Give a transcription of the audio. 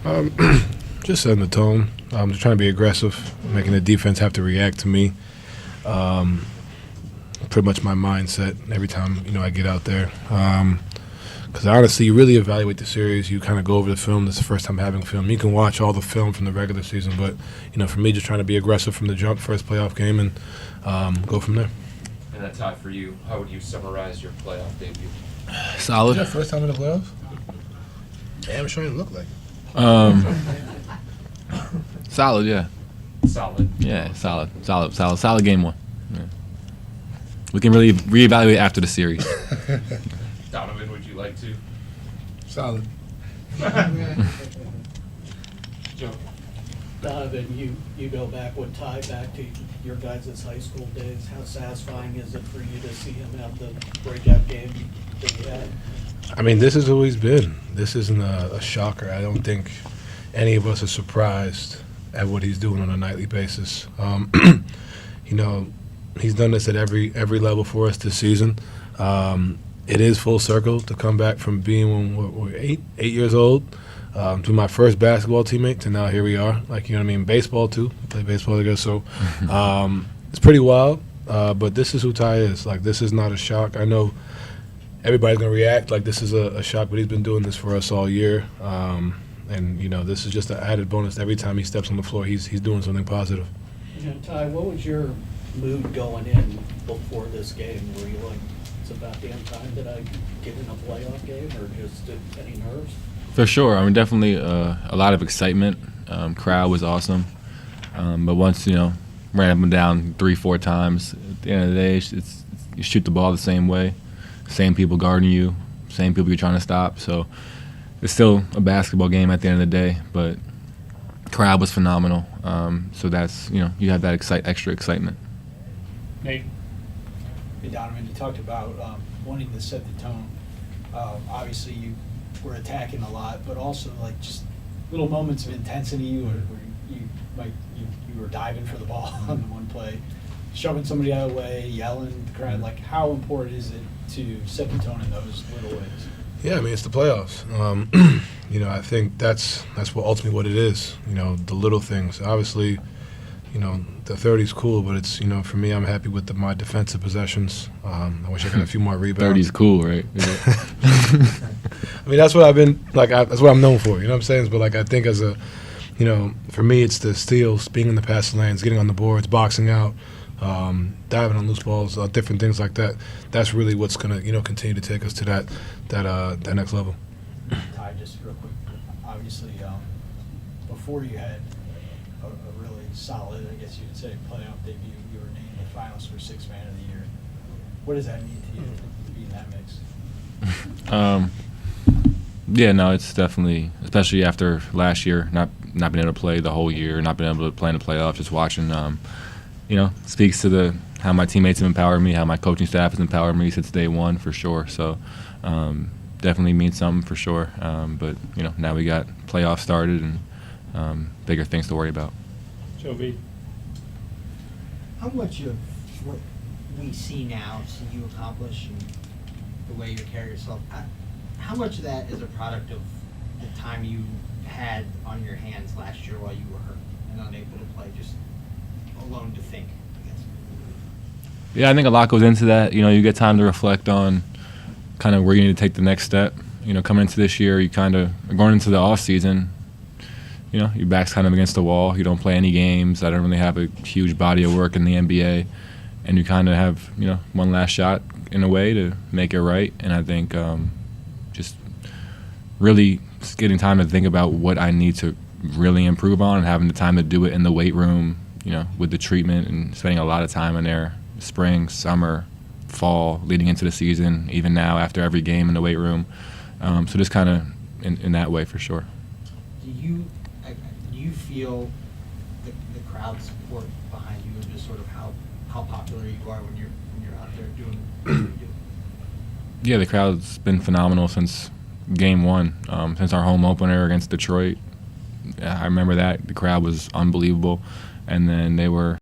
Um, just setting the tone. Just trying to be aggressive, making the defense have to react to me. Pretty much my mindset every time I get out there. Because honestly, you really evaluate the series. You kind of go over the film. This is the first time having film. You can watch all the film from the regular season, but for me, just trying to be aggressive from the jump, first playoff game, and go from there. And that's Ty, for you. How would you summarize your playoff debut? Solid. Is that first time in the playoffs? Damn, it's trying to look like it. Solid, yeah. Solid. Yeah, solid game one. Yeah. We can really reevaluate after the series. Donovan, would you like to? Solid. Joe. Donovan, you go back to your guys' high school days. How satisfying is it for you to see him have the breakout game that he had? I mean, this is who he's been. This isn't a shocker. I don't think any of us are surprised at what he's doing on a nightly basis. He's done this at every level for us this season. It is full circle to come back from being when we're 8 years old to my first basketball teammate to now here we are. Baseball too. We play baseball together, so it's pretty wild. But this is who Ty is. This is not a shock. I know everybody's gonna react like this is a shock, but he's been doing this for us all year. And this is just an added bonus. Every time he steps on the floor, he's doing something positive. Ty, what was your mood going in before this game? Were you like, it's about damn time that I get in a playoff game, or just any nerves? For sure. definitely a lot of excitement. Crowd was awesome. But once, ran up and down 3-4 times, at the end of the day, you shoot the ball the same way. Same people guarding you, same people you're trying to stop. So it's still a basketball game at the end of the day, but crowd was phenomenal. So that's, you have that extra excitement. Nate. Hey, Donovan, you talked about wanting to set the tone. Obviously, you were attacking a lot, but also just little moments of intensity where you were diving for the ball on the one play, shoving somebody out of the way, yelling, the crowd. How important is it to set the tone in those little ways? Yeah, it's the playoffs. I think that's ultimately what it is. The little things. Obviously, the 30's cool, but it's for me, I'm happy with my defensive possessions. I wish I got a few more rebounds. 30's cool, right? That's what I've been that's what I'm known for. You know what I'm saying? But I think as a, for me, it's the steals, being in the passing lanes, getting on the boards, boxing out, diving on loose balls, different things like that. That's really what's gonna continue to take us to that next level. Ty, just real quick. Obviously, before you had a really solid, I guess you would say, playoff debut, you were named the finals for Sixth Man of the Year. What does that mean to you to be in that mix? Yeah, no, it's definitely, especially after last year, not being able to play the whole year, not being able to play in the playoffs, just watching, speaks to how my teammates have empowered me, how my coaching staff has empowered me since day one, for sure. So definitely means something for sure. But, now we got playoffs started and bigger things to worry about. Joe B. How much of what we see now, see you accomplish, and the way you carry yourself, how much of that is a product of the time you had on your hands last year while you were hurt and unable to play, just alone to think, I guess? Yeah, I think a lot goes into that. You get time to reflect on kind of where you need to take the next step. Coming into this year, you kind of are going into the off season. Your back's kind of against the wall. You don't play any games. I don't really have a huge body of work in the NBA, and you kind of have one last shot in a way to make it right. And I think just really getting time to think about what I need to really improve on, and having the time to do it in the weight room, with the treatment, and spending a lot of time in there, spring, summer, fall, leading into the season, even now after every game in the weight room. So just kind of in that way, for sure. Do you feel the crowd support behind you, and just sort of how popular you are when you're out there doing what you do? Yeah, the crowd's been phenomenal since game one, since our home opener against Detroit. I remember that. The crowd was unbelievable. And then they were